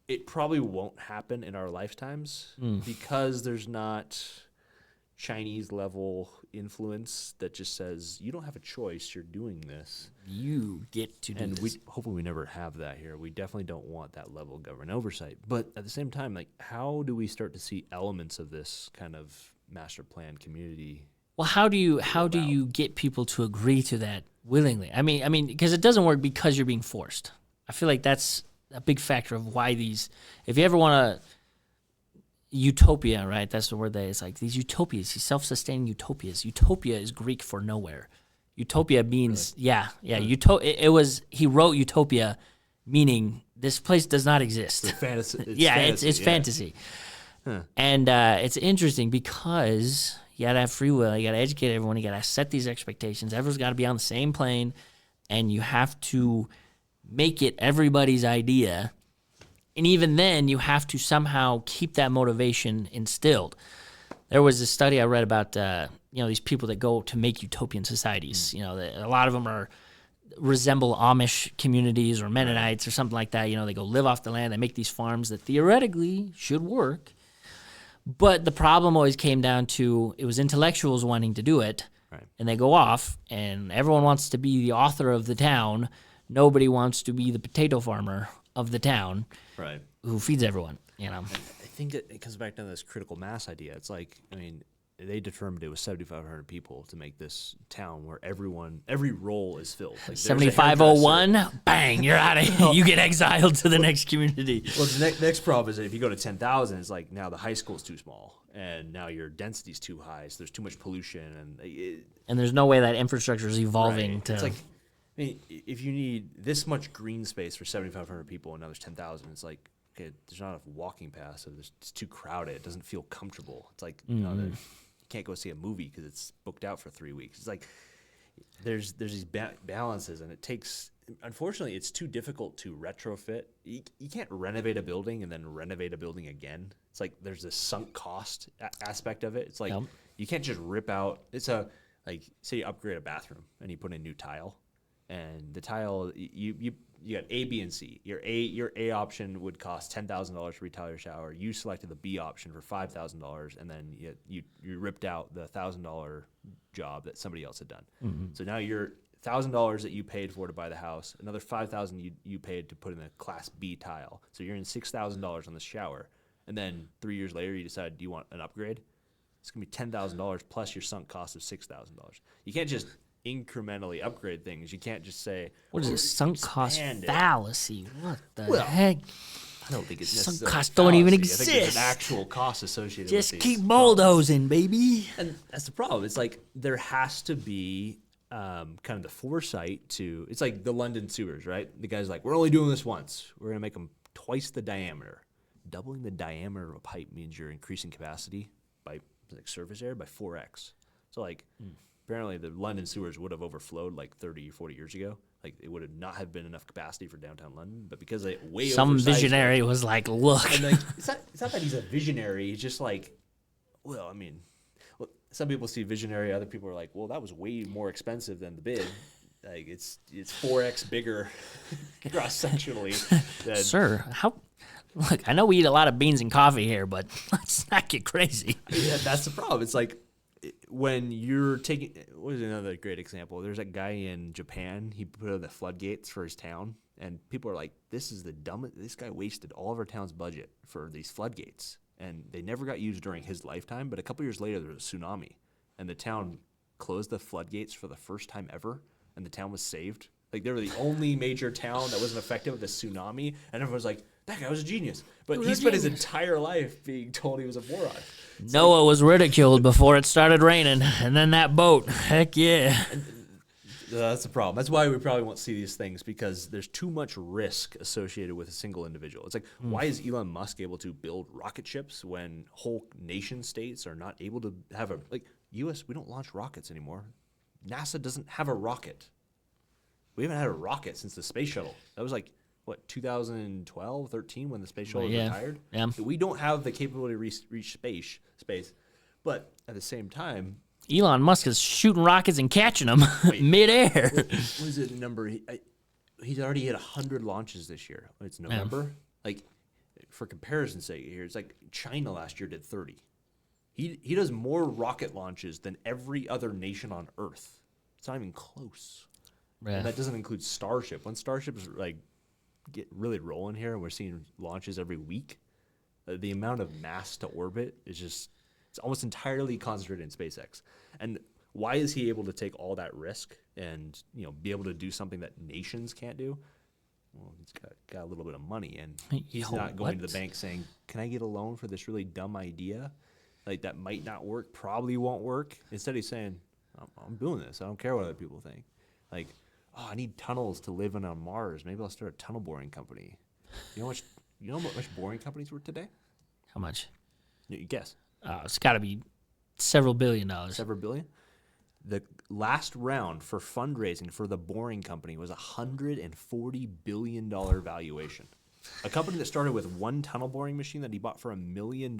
it probably won't happen in our lifetimes because there's not Chinese level influence that just says you don't have a choice, you're doing this, you get to do and this. hopefully we never have that here. We definitely don't want that level of government oversight, but at the same time, like, how do we start to see elements of this kind of master plan community? Well, how do you get people to agree to that willingly? I mean, because it doesn't work because you're being forced. I feel like that's a big factor of why if you ever want to utopia, right? That's the word it's like these utopias, these self-sustaining utopias. Utopia is Greek for nowhere. Utopia means, really? He wrote utopia meaning this place does not exist. It's fantasy. It's fantasy. Huh. And it's interesting because you got to have free will. You got to educate everyone. You got to set these expectations. Everyone's got to be on the same plane, and you have to make it everybody's idea. And even then, you have to somehow keep that motivation instilled. There was a study I read about, these people that go to make utopian societies. A lot of them resemble Amish communities or Mennonites or something like that. They go live off the land. They make these farms that theoretically should work. But the problem always came down to it was intellectuals wanting to do it. Right. And they go off, and everyone wants to be the author of the town. Nobody wants to be the potato farmer of the town, right? Who feeds everyone. I think it comes back to this critical mass idea. It's like, they determined it was 7,500 people to make this town where every role is filled. Like 7,501, bang, you're out of here. You get exiled to the next community. Well, the next problem is that if you go to 10,000, it's like now the high school is too small, and now your density is too high, so there's too much pollution, and there's no way that infrastructure is evolving. Right. It's like, if you need this much green space for 7,500 people and now there's 10,000, it's like, okay, there's not enough walking paths, so it's too crowded. It doesn't feel comfortable. It's like, you can't go see a movie because it's booked out for 3 weeks. It's like there's these balances, and it takes. Unfortunately, it's too difficult to retrofit. You can't renovate a building and then renovate a building again. It's like there's this sunk cost aspect of it. It's like you can't just rip out. It's like say you upgrade a bathroom and you put in new tile. And the tile, you got A, B, and C. Your A option would cost $10,000 to retile your shower. You selected the B option for $5,000, and then you ripped out the $1,000 job that somebody else had done. Mm-hmm. So now your $1,000 that you paid for to buy the house, another $5,000 you paid to put in the Class B tile. So you're in $6,000 on the shower, and then 3 years later you decide, do you want an upgrade? It's gonna be $10,000 plus your sunk cost of $6,000. You can't just incrementally upgrade things. You can't just say, what is this sunk cost fallacy? What the heck? I don't think it's sunk costs don't even exist. I think there's an actual cost associated just with these. Keep bulldozing, baby. And that's the problem. It's like there has to be kind of the foresight to. It's like the London sewers, right? The guy's like, we're only doing this once. We're gonna make them twice the diameter. Doubling the diameter of a pipe means you're increasing capacity by surface area by 4x. So like. Apparently, the London sewers would have overflowed like 30 or 40 years ago. Like, it would have not have been enough capacity for downtown London. But because they some visionary was like, look. And like, it's not that he's a visionary. He's just like, some people see visionary. Other people are like, well, that was way more expensive than the bid. Like, it's 4x bigger cross-sectionally. Sir, look, I know we eat a lot of beans and coffee here, but let's not get crazy. Yeah, that's the problem. It's like, when you're taking, what is another great example? There's that guy in Japan. He put in the floodgates for his town, and people are like, "This is the dumbest. This guy wasted all of our town's budget for these floodgates, and they never got used during his lifetime." But a couple years later, there was a tsunami, and the town closed the floodgates for the first time ever, and the town was saved. Like, they were the only major town that wasn't affected with the tsunami, and everyone was like, that guy was a genius. But he spent his entire life being told he was a moron. Noah was ridiculed before it started raining, and then that boat. Heck yeah. That's the problem. That's why we probably won't see these things, because there's too much risk associated with a single individual. It's like, why is Elon Musk able to build rocket ships when whole nation states are not able to have U.S., we don't launch rockets anymore. NASA doesn't have a rocket. We haven't had a rocket since the space shuttle. That was like, what, 2012, 13 when the space shuttle was retired? Yeah. We don't have the capability to reach space. But at the same time, Elon Musk is shooting rockets and catching them midair. what was it number? He's already hit 100 launches this year. It's November. Like, for comparison's sake here, it's like China last year did 30. He does more rocket launches than every other nation on Earth. It's not even close. Yeah. And that doesn't include Starship. When Starship's like get really rolling here, and we're seeing launches every week, the amount of mass to orbit is just, it's almost entirely concentrated in SpaceX. And why is he able to take all that risk and, you know, be able to do something that nations can't do? Well, he's got a little bit of money, and he's not going to the bank saying, "Can I get a loan for this really dumb idea? Like, that might not work, probably won't work." Instead, he's saying, I'm doing this. I don't care what other people think. Like, oh, I need tunnels to live in on Mars. Maybe I'll start a tunnel boring company. You know how much boring companies worth today? How much? You guess. It's got to be several $billion. Several billion? The last round for fundraising for the Boring Company was a $140 billion valuation. A company that started with one tunnel boring machine that he bought for $1 million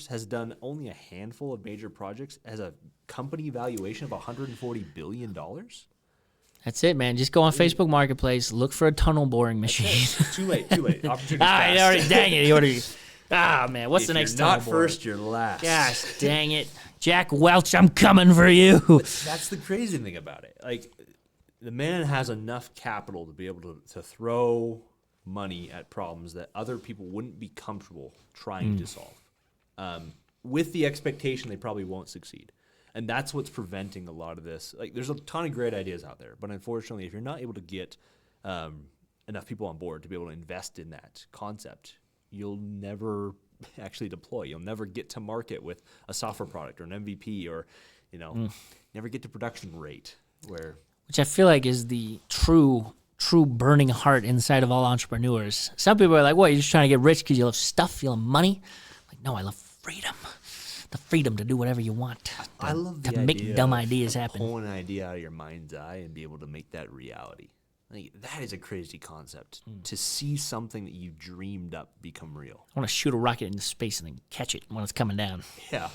has done only a handful of major projects, has a company valuation of $140 billion. That's it, man. Just go on Facebook Marketplace, look for a tunnel boring machine. Too late. Opportunity's Dang it. He already. Man. What's the next If you're not tunnel boring? first, you're last. Gosh, dang it. Jack Welch, I'm coming for you. That's the crazy thing about it. Like, the man has enough capital to be able to throw money at problems that other people wouldn't be comfortable trying to solve, with the expectation they probably won't succeed. And that's what's preventing a lot of this. Like, there's a ton of great ideas out there, but unfortunately, if you're not able to get enough people on board to be able to invest in that concept, you'll never actually deploy. You'll never get to market with a software product or an MVP, or, you know, never get to production rate. Which I feel like is the true burning heart inside of all entrepreneurs. Some people are like, "What? You're just trying to get rich because you love stuff, you love money?" Like, no, I love freedom. The freedom to do whatever you want. I love the to make dumb ideas happen. Pull an idea out of your mind's eye and be able to make that reality. Like, that is a crazy concept. To see something that you dreamed up become real. I want to shoot a rocket into space and then catch it when it's coming down. Yeah,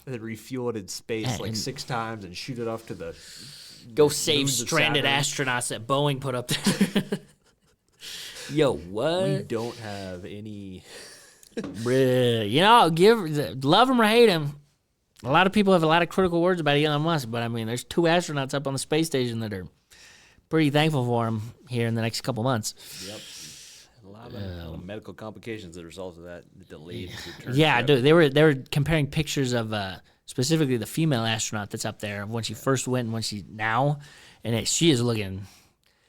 and then refuel it in space like 6 times and shoot it off to the go save moons of stranded Saturn. astronauts that Boeing put up there. Yo, what? We don't have any. Bruh, you know, love him or hate him. A lot of people have a lot of critical words about Elon Musk, but I mean, there's 2 astronauts up on the space station that are pretty thankful for him here in the next couple months. Yep. A lot of medical complications as a result of that delayed return. Yeah, trip. dude, they were comparing pictures of specifically the female astronaut that's up there when she first went and when she now, and she is looking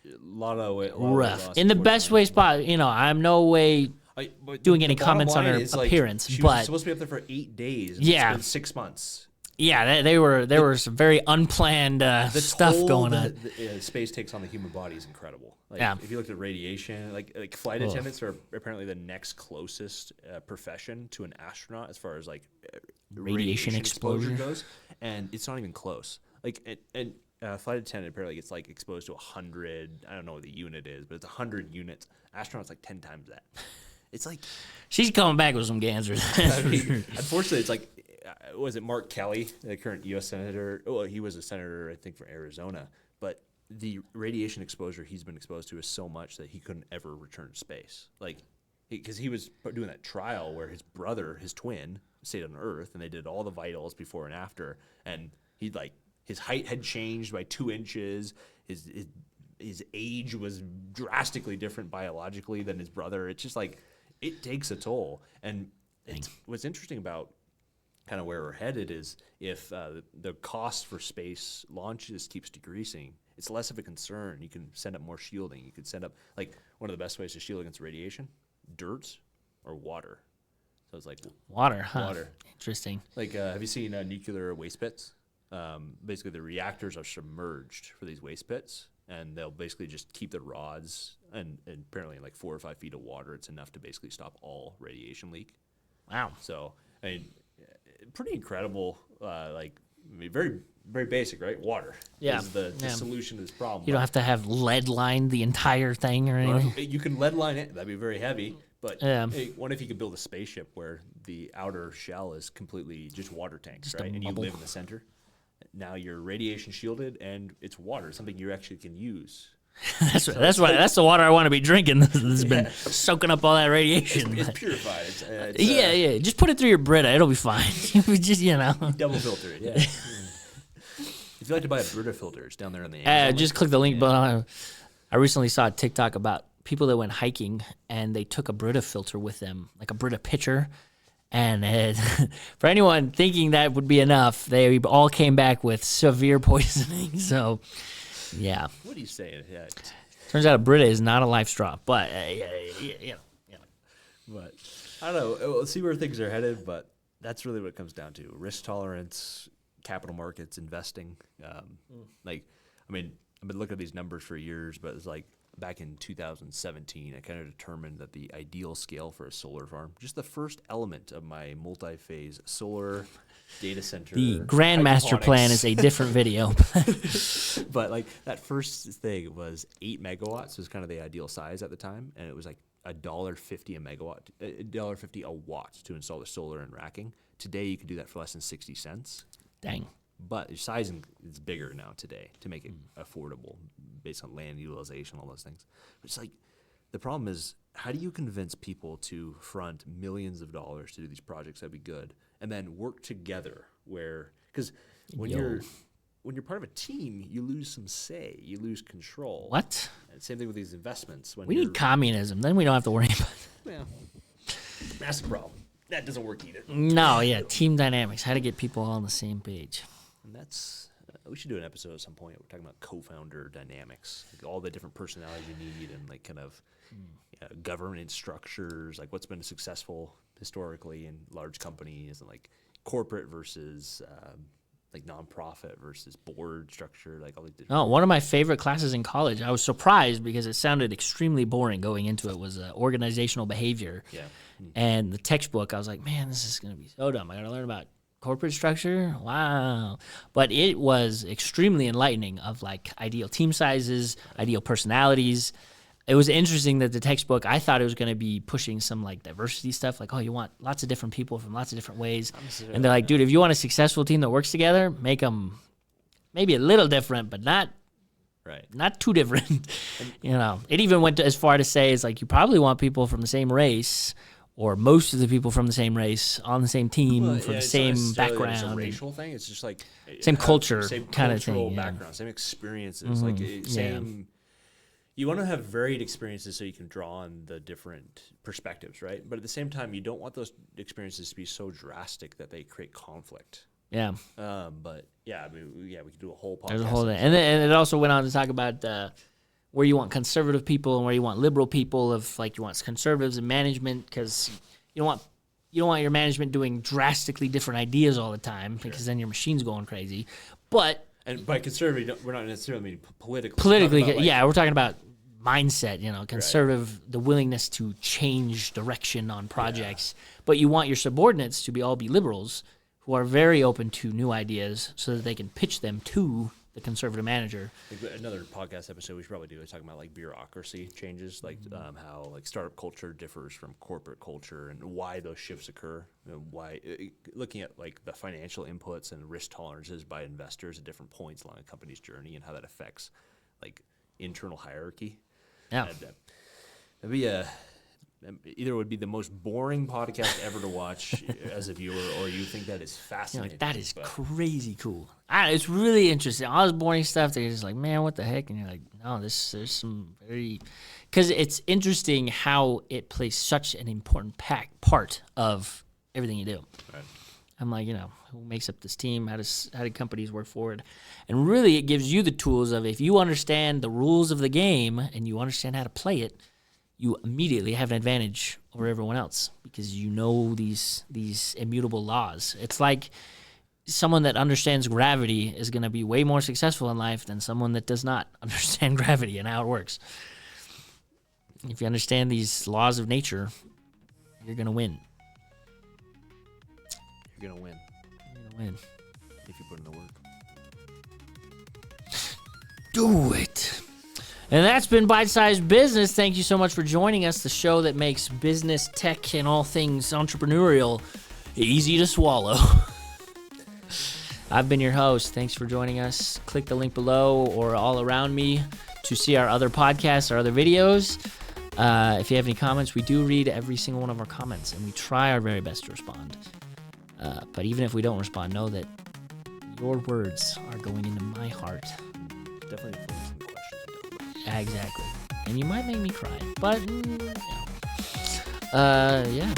A lot of rough loss, in the best way unfortunately. possible. You know, I'm no way But doing the any bottom comments on line her is, like, appearance, she but was supposed to be up there for 8 days. And Yeah. it's been 6 months. yeah, there were some very unplanned The stuff toll going that on. space takes on the human body is incredible. Like, Yeah. if you looked at radiation, like flight attendants are apparently the next closest profession to an astronaut as far as like Radiation exposure goes, and it's not even close. Like, and flight attendant apparently gets like exposed to 100. I don't know what the unit is, but it's 100 units. Astronauts like 10 times that. It's like, She's coming back with some gansers. I mean, unfortunately, it's like, was it Mark Kelly, the current U.S. senator? Oh, he was a senator, I think, from Arizona. But the radiation exposure he's been exposed to is so much that he couldn't ever return to space. Like, because he was doing that trial where his brother, his twin, stayed on Earth, and they did all the vitals before and after, and his height had changed by 2 inches. His age was drastically different biologically than his brother. It's just like, it takes a toll. And what's interesting about kind of where we're headed is if the cost for space launches keeps decreasing, it's less of a concern. You can send up more shielding. You could send up, like, one of the best ways to shield against radiation, dirt or water. So it's like Water, huh? Water. Interesting. Like, have you seen nuclear waste pits? Basically, the reactors are submerged for these waste pits, and they'll basically just keep the rods, and apparently in like 4 or 5 feet of water, it's enough to basically stop all radiation leak. Wow. So, I mean, pretty incredible, like, I mean, very very basic, right? Water Yeah. is the Yeah. solution to this problem. You don't have to have lead line the entire thing or anything. You can lead line it. That'd be very heavy. But Yeah. hey, what if you could build a spaceship where the outer shell is completely just water tanks, Just a right? And you bubble. live in the center. Now you're radiation shielded, and it's water, something you actually can use. That's the water I want to be drinking. This has been soaking up all that radiation. It's purified. It's, yeah. Just put it through your Brita. It'll be fine. Just double filter it. Yeah. If you like to buy a Brita filter, it's down there on the Amazon just link. click the link. But I recently saw a TikTok about people that went hiking and they took a Brita filter with them, like a Brita pitcher. And for anyone thinking that would be enough, they all came back with severe poisoning. So, yeah. What are you saying? Yeah. Turns out a Brita is not a life straw, but But I don't know. We'll see where things are headed, but that's really what it comes down to: risk tolerance, capital markets, investing. Like, I mean, I've been looking at these numbers for years, but it's like back in 2017, I kind of determined that the ideal scale for a solar farm, just the first element of my multi-phase solar data center. the Grand Master Plan is a different video. But like that first thing was 8 megawatts was kind of the ideal size at the time, and it was like $1.50 a megawatt, $1.50 a watt to install the solar and racking. Today you can do that for less than 60 cents. Dang. But your sizing is bigger now today to make it affordable based on land utilization, all those things. But it's like the problem is, how do you convince people to front millions of dollars to do these projects that'd be good, and then work together? Where because when you're part of a team, you lose some say, you lose control. What? And same thing with these investments. When We you're, need communism. Then we don't have to worry about it. well, that's the problem. That doesn't work either. No, yeah, team dynamics. How to get people all on the same page. And that's we should do an episode at some point. We're talking about co-founder dynamics, like all the different personalities you need, and like kind of governance structures, like what's been successful historically in large companies, and like corporate versus like nonprofit versus board structure, like all these different. Oh, one of my favorite classes in college. I was surprised because it sounded extremely boring going into it. Was organizational behavior. Yeah. And the textbook, I was like, man, this is going to be so dumb. I got to learn about corporate structure. Wow. But it was extremely enlightening of like ideal team sizes, ideal personalities. It was interesting that the textbook, I thought it was going to be pushing some like diversity stuff. Like, oh, you want lots of different people from lots of different ways. And they're like, dude, if you want a successful team that works together, make them maybe a little different, but not too different. It even went as far to say is like, you probably want people from the same race, or most of the people from the same race on the same team for the same background. It's a racial thing. It's just like same culture same kind of cultural thing. Yeah. background, same experiences, like same. You want to have varied experiences so you can draw on the different perspectives, right? But at the same time, you don't want those experiences to be so drastic that they create conflict. Yeah. But yeah, I mean, we could do a whole podcast. There's a whole thing. And it also went on to talk about where you want conservative people and where you want liberal people. Of like, you want conservatives in management because you don't want your management doing drastically different ideas all the time, because then your machine's going crazy. But and by conservative, we're not necessarily meaning politically. politically, We're talking about, like, we're talking about mindset. Conservative, the willingness to change direction on projects. But you want your subordinates to all be liberals who are very open to new ideas, so that they can pitch them to the conservative manager. Another podcast episode we should probably do is talking about like bureaucracy changes, like how like startup culture differs from corporate culture, and why those shifts occur, and why looking at like the financial inputs and risk tolerances by investors at different points along a company's journey, and how that affects like internal hierarchy. Yeah. And, it'd be either it would be the most boring podcast ever to watch as a viewer, or you think that is fascinating. That is crazy cool. It's really interesting. All this boring stuff, they're just like, man, what the heck? And you're like, no, there's some very... Because it's interesting how it plays such an important part of everything you do. Right. I'm like, who makes up this team? How do companies work forward? And really, it gives you the tools of, if you understand the rules of the game and you understand how to play it, you immediately have an advantage over everyone else, because you know these immutable laws. It's like someone that understands gravity is going to be way more successful in life than someone that does not understand gravity and how it works. If you understand these laws of nature, you're going to win. You're gonna win. You're going to win. if you put in the work. Do it. And that's been Bite Size Business. Thank you so much for joining us, the show that makes business, tech, and all things entrepreneurial easy to swallow. I've been your host. Thanks for joining us. Click the link below or all around me to see our other podcasts, our other videos. If you have any comments, we do read every single one of our comments, and we try our very best to respond. But even if we don't respond, know that your words are going into my heart. Definitely influence some questions. Exactly. And you might make me cry, but yeah.